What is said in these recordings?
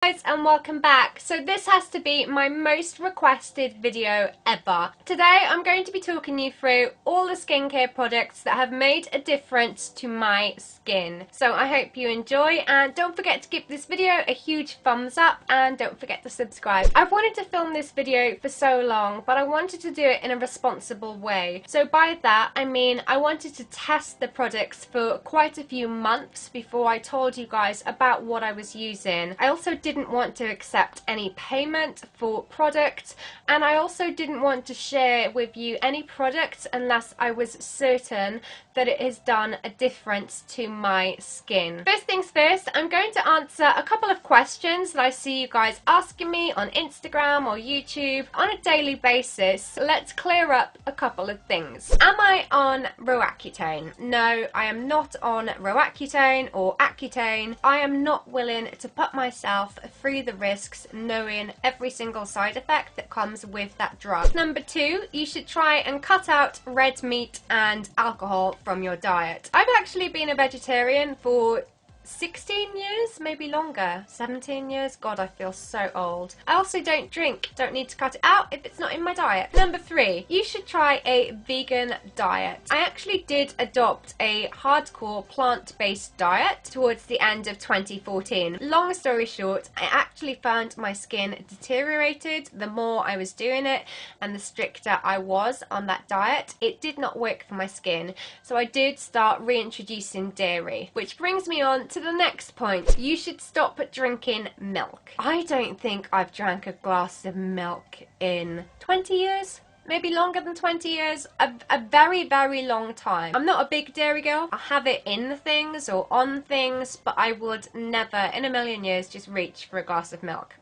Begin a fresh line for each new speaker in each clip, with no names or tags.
guys, and welcome back. So this has to be my most requested video ever. Today I'm going to be talking you through all the skincare products that have made a difference to my skin. So I hope you enjoy, and don't forget to give this video a huge thumbs up and don't forget to subscribe. I've wanted to film this video for so long, but I wanted to do it in a responsible way. So by that I mean I wanted to test the products for quite a few months before I told you guys about what I was using. I also didn't want to accept any payment for products, and I also didn't want to share with you any products unless I was certain that it has done a difference to my skin. First things first, I'm going to answer a couple of questions that I see you guys asking me on Instagram or YouTube on a daily basis. Let's clear up a couple of things. Am I on Roaccutane? No, I am not on Roaccutane or Accutane. I am not willing to put myself through the risks knowing every single side effect that comes with that drug. Number two, you should try and cut out red meat and alcohol from your diet. I've actually been a vegetarian for 16 years, maybe longer, 17 years. God, I feel so old. I also don't drink. Don't need to cut it out if it's not in my diet. Number three, you should try a vegan diet. I actually did adopt a hardcore plant-based diet towards the end of 2014. Long story short, I actually found my skin deteriorated the more I was doing it and the stricter I was on that diet. It did not work for my skin, so I did start reintroducing dairy, which brings me on to the next point. You should stop drinking milk. I don't think I've drank a glass of milk in 20 years. Maybe longer than 20 years, a very, very long time. I'm not a big dairy girl. I have it in things or on things, but I would never in a million years just reach for a glass of milk.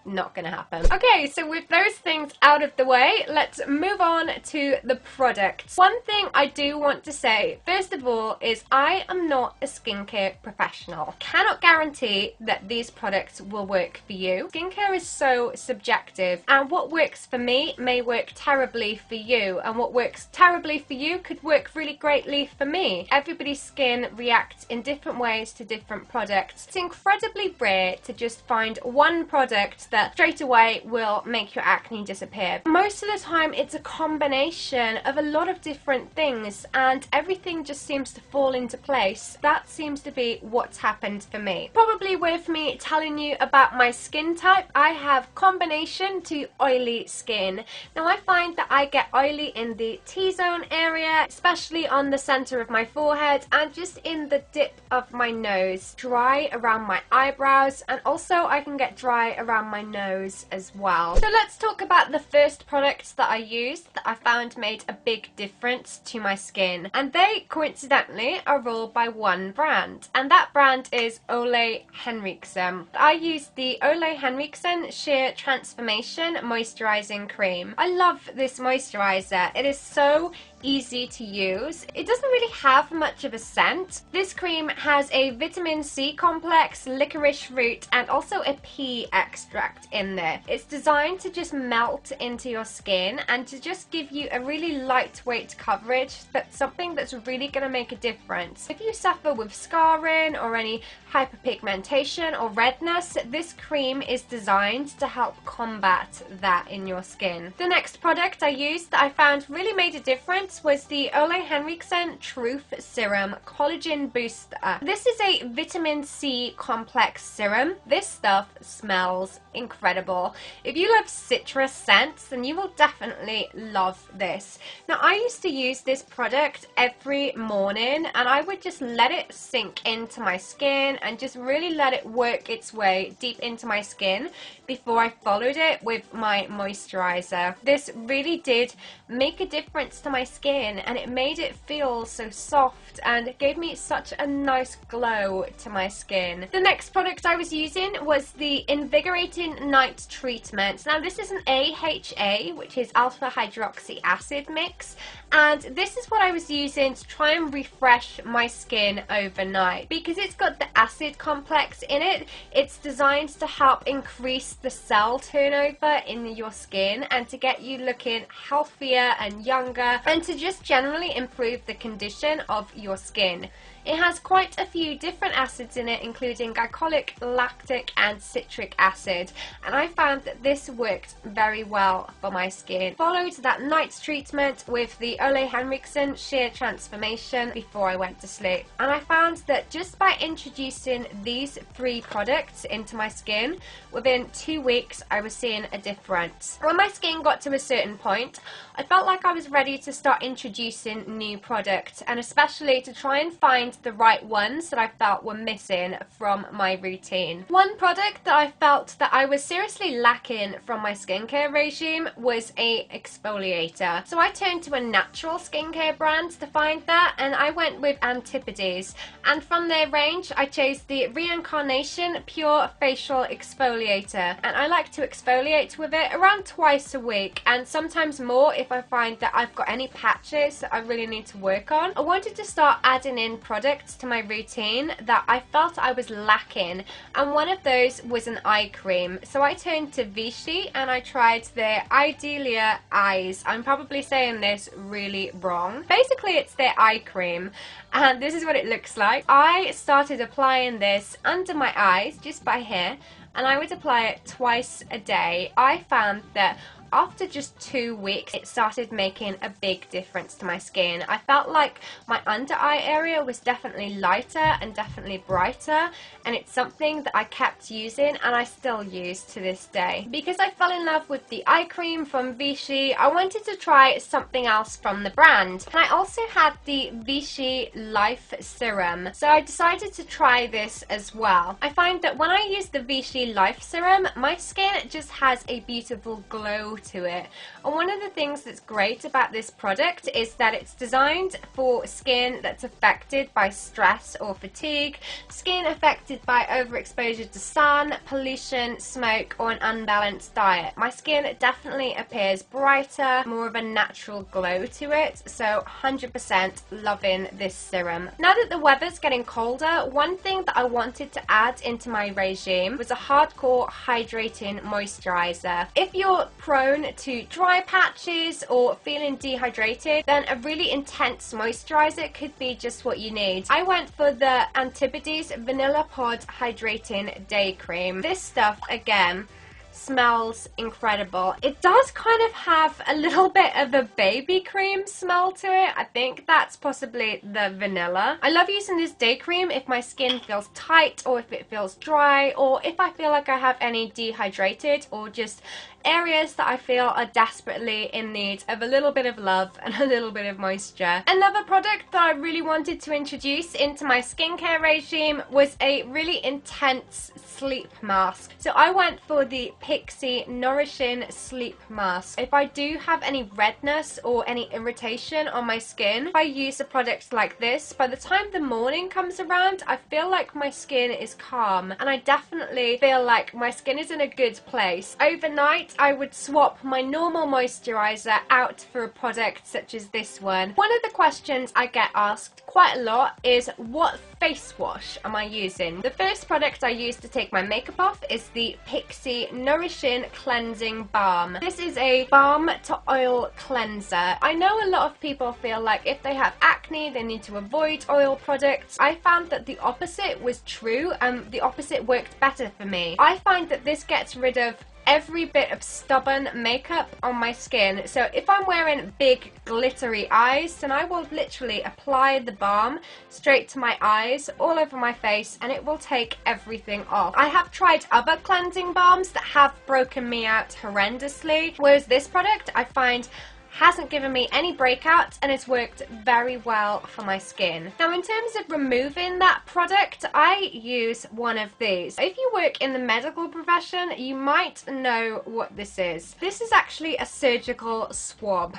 Not gonna happen. Okay, so with those things out of the way, let's move on to the products. One thing I do want to say, first of all, is I am not a skincare professional. Cannot guarantee that these products will work for you. Skincare is so subjective, and what works for me may work terribly for you, and what works terribly for you could work really greatly for me. Everybody's skin reacts in different ways to different products. It's incredibly rare to just find one product that straight away will make your acne disappear. Most of the time it's a combination of a lot of different things, and everything just seems to fall into place. That seems to be what's happened for me. Probably worth me telling you about my skin type. I have combination to oily skin. Now I find that I get oily in the T-zone area, especially on the center of my forehead and just in the dip of my nose. Dry around my eyebrows, and also I can get dry around my nose as well. So let's talk about the first products that I used that I found made a big difference to my skin. And they, coincidentally, are all by one brand. And that brand is Ole Henriksen. I used the Ole Henriksen Sheer Transformation Moisturizing Cream. I love this moisturizer. It is so easy to use. It doesn't really have much of a scent. This cream has a vitamin C complex, licorice root, and also a pea extract in there. It's designed to just melt into your skin and to just give you a really lightweight coverage. That's something that's really going to make a difference. If you suffer with scarring or any hyperpigmentation or redness, this cream is designed to help combat that in your skin. The next product I used that I found really made a difference was the Ole Henriksen Truth Serum Collagen Booster. This is a vitamin C complex serum. This stuff smells incredible. If you love citrus scents, then you will definitely love this. Now, I used to use this product every morning, and I would just let it sink into my skin and just really let it work its way deep into my skin before I followed it with my moisturizer. This really did make a difference to my skin, and it made it feel so soft, and it gave me such a nice glow to my skin. The next product I was using was the Invigorating Night Treatment. Now this is an AHA, which is alpha hydroxy acid mix, and this is what I was using to try and refresh my skin overnight. Because it's got the acid complex in it, it's designed to help increase the cell turnover in your skin and to get you looking healthier and younger, and to just generally improve the condition of your skin. It has quite a few different acids in it, including glycolic, lactic and citric acid, and I found that this worked very well for my skin. Followed that night treatment with the Ole Henriksen Sheer Transformation before I went to sleep, and I found that just by introducing these 3 products into my skin, within 2 weeks I was seeing a difference. When my skin got to a certain point, I felt like I was ready to start introducing new products, and especially to try and find the right ones that I felt were missing from my routine. One product that I felt that I was seriously lacking from my skincare regime was a exfoliator. So I turned to a natural skincare brand to find that, and I went with Antipodes, and from their range I chose the Reincarnation Pure Facial Exfoliator, and I like to exfoliate with it around twice a week, and sometimes more if I find that I've got any patches that I really need to work on. I wanted to start adding in products to my routine that I felt I was lacking, and one of those was an eye cream. So I turned to Vichy and I tried their Idealia Eyes. I'm probably saying this really wrong. Basically it's their eye cream, and this is what it looks like. I started applying this under my eyes just by here, and I would apply it twice a day. I found that after just 2 weeks, it started making a big difference to my skin. I felt like my under eye area was definitely lighter and definitely brighter, and it's something that I kept using and I still use to this day. Because I fell in love with the eye cream from Vichy, I wanted to try something else from the brand. And I also had the Vichy Life Serum, so I decided to try this as well. I find that when I use the Vichy Life Serum, my skin just has a beautiful glow to it. And one of the things that's great about this product is that it's designed for skin that's affected by stress or fatigue, skin affected by overexposure to sun, pollution, smoke or an unbalanced diet. My skin definitely appears brighter, more of a natural glow to it, so 100% loving this serum. Now that the weather's getting colder, one thing that I wanted to add into my regime was a hardcore hydrating moisturizer. If you're prone to dry patches or feeling dehydrated, then a really intense moisturizer could be just what you need. I went for the Antipodes Vanilla Pod Hydrating Day Cream. This stuff, again, smells incredible. It does kind of have a little bit of a baby cream smell to it. I think that's possibly the vanilla. I love using this day cream if my skin feels tight or if it feels dry, or if I feel like I have any dehydrated or just areas that I feel are desperately in need of a little bit of love and a little bit of moisture. Another product that I really wanted to introduce into my skincare regime was a really intense sleep mask. So I went for the Pixi Nourishing Sleep Mask. If I do have any redness or any irritation on my skin, if I use a product like this, by the time the morning comes around, I feel like my skin is calm, and I definitely feel like my skin is in a good place. Overnight, I would swap my normal moisturizer out for a product such as this one. One of the questions I get asked quite a lot is, what face wash am I using? The first product I use to take my makeup off is the Pixi Nourishing Cleansing Balm. This is a balm to oil cleanser. I know a lot of people feel like if they have acne they need to avoid oil products. I found that the opposite was true, and the opposite worked better for me. I find that this gets rid of every bit of stubborn makeup on my skin. So if I'm wearing big glittery eyes, then I will literally apply the balm straight to my eyes, all over my face, and it will take everything off. I have tried other cleansing balms that have broken me out horrendously, whereas this product I find hasn't given me any breakouts and it's worked very well for my skin. Now in terms of removing that product, I use one of these. If you work in the medical profession, you might know what this is. This is actually a surgical swab.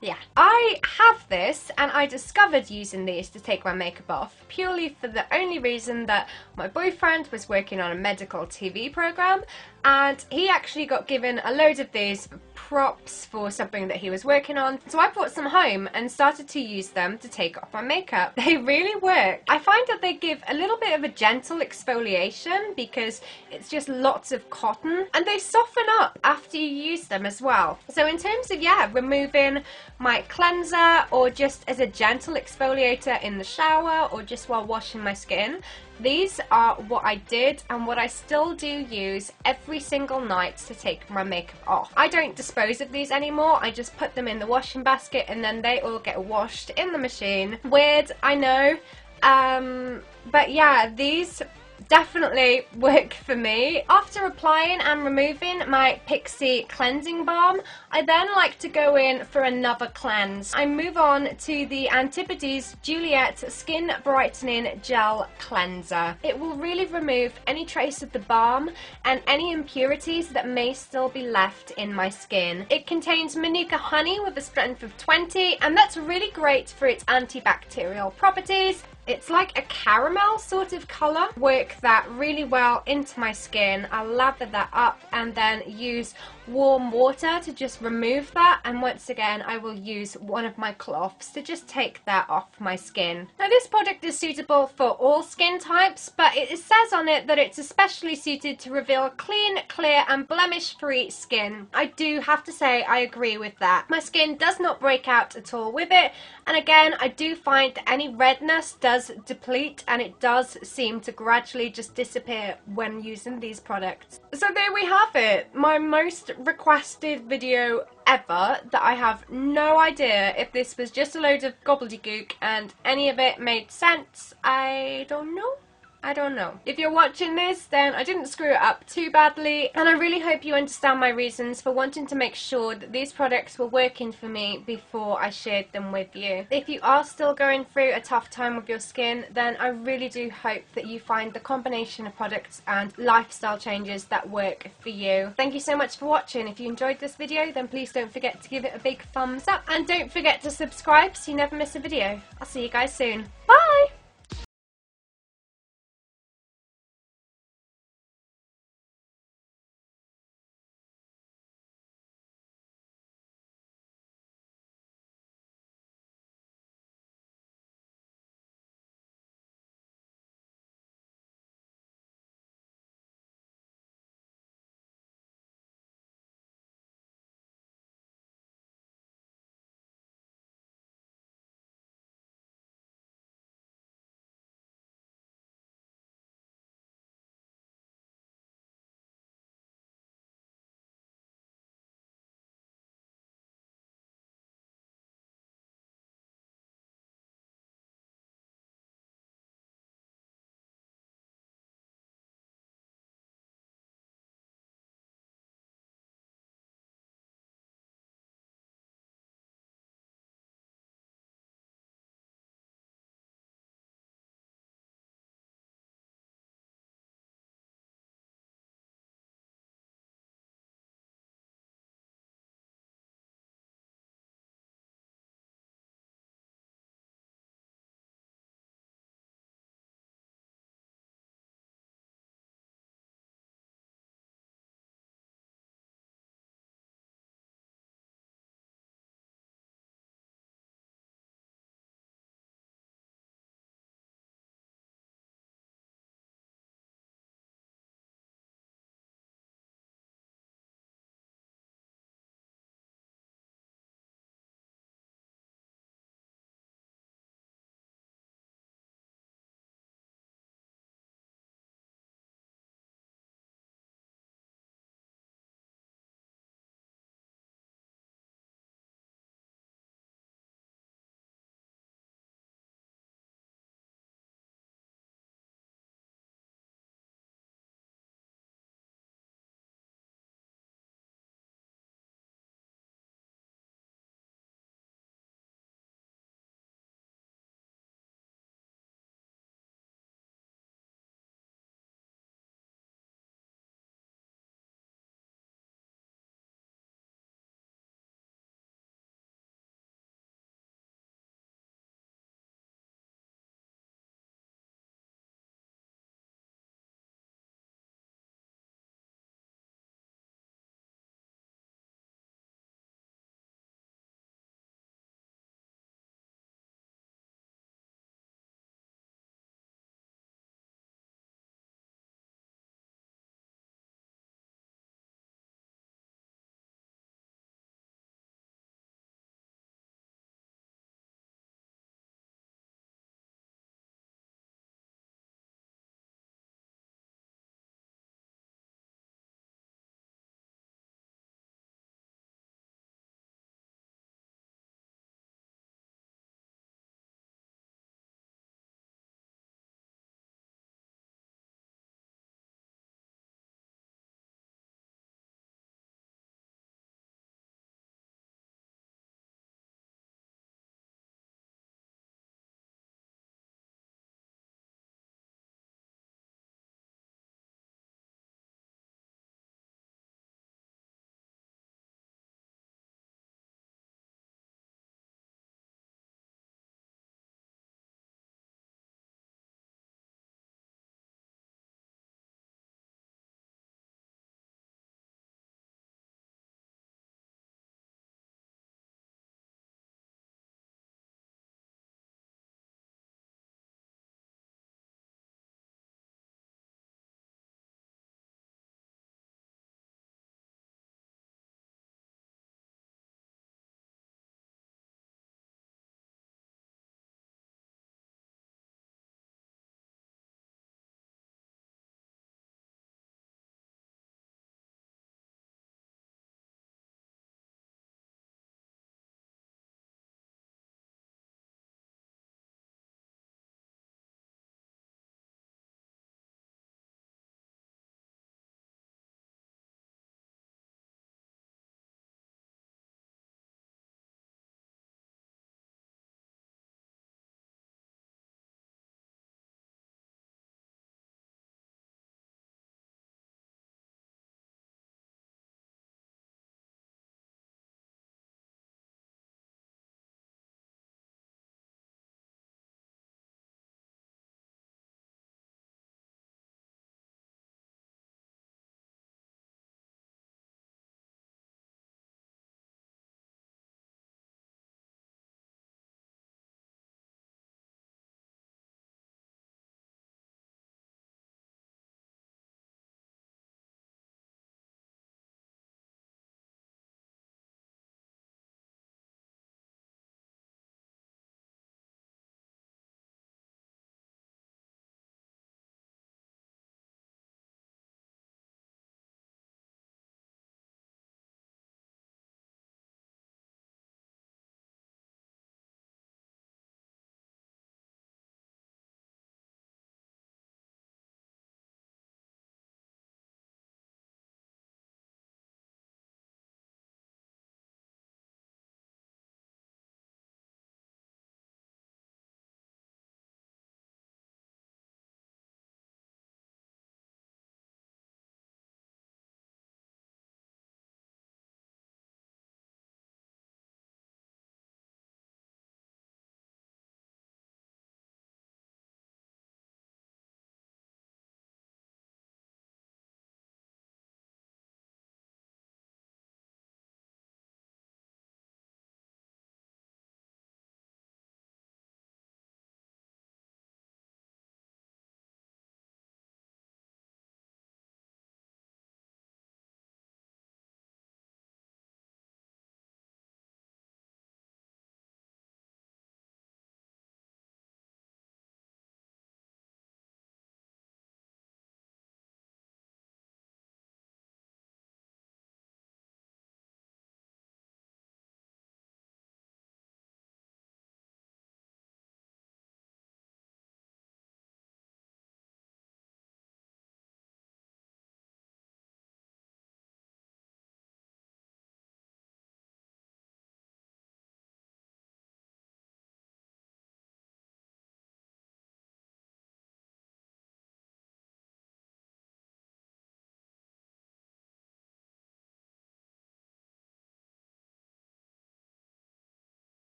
Yeah, I have this, and I discovered using these to take my makeup off purely for the only reason that my boyfriend was working on a medical TV program, and he actually got given a load of these props for something that he was working on. So I brought some home and started to use them to take off my makeup. They really work. I find that they give a little bit of a gentle exfoliation because it's just lots of cotton, and they soften up after you use them as well. So in terms of, yeah, removing my cleanser or just as a gentle exfoliator in the shower or just while washing my skin, these are what I did and what I still do use every single night to take my makeup off. I don't dispose of these anymore. I just put them in the washing basket and then they all get washed in the machine. Weird, I know. But yeah, these definitely work for me. After applying and removing my Pixi cleansing balm, I then like to go in for another cleanse. I move on to the Antipodes Juliet Skin Brightening Gel Cleanser. It will really remove any trace of the balm and any impurities that may still be left in my skin. It contains Manuka honey with a strength of 20, and that's really great for its antibacterial properties. It's like a caramel sort of colour. Work that really well into my skin. I'll lather that up and then use warm water to just remove that, and once again I will use one of my cloths to just take that off my skin. Now this product is suitable for all skin types, but it says on it that it's especially suited to reveal clean, clear and blemish free skin. I do have to say I agree with that. My skin does not break out at all with it, and again I do find that any redness does deplete and it does seem to gradually just disappear when using these products. So there we have it, my most requested video ever, that I have no idea if this was just a load of gobbledygook and any of it made sense. I don't know. If you're watching this, then I didn't screw it up too badly, and I really hope you understand my reasons for wanting to make sure that these products were working for me before I shared them with you. If you are still going through a tough time with your skin, then I really do hope that you find the combination of products and lifestyle changes that work for you. Thank you so much for watching. If you enjoyed this video, then please don't forget to give it a big thumbs up, and don't forget to subscribe so you never miss a video. I'll see you guys soon. Bye!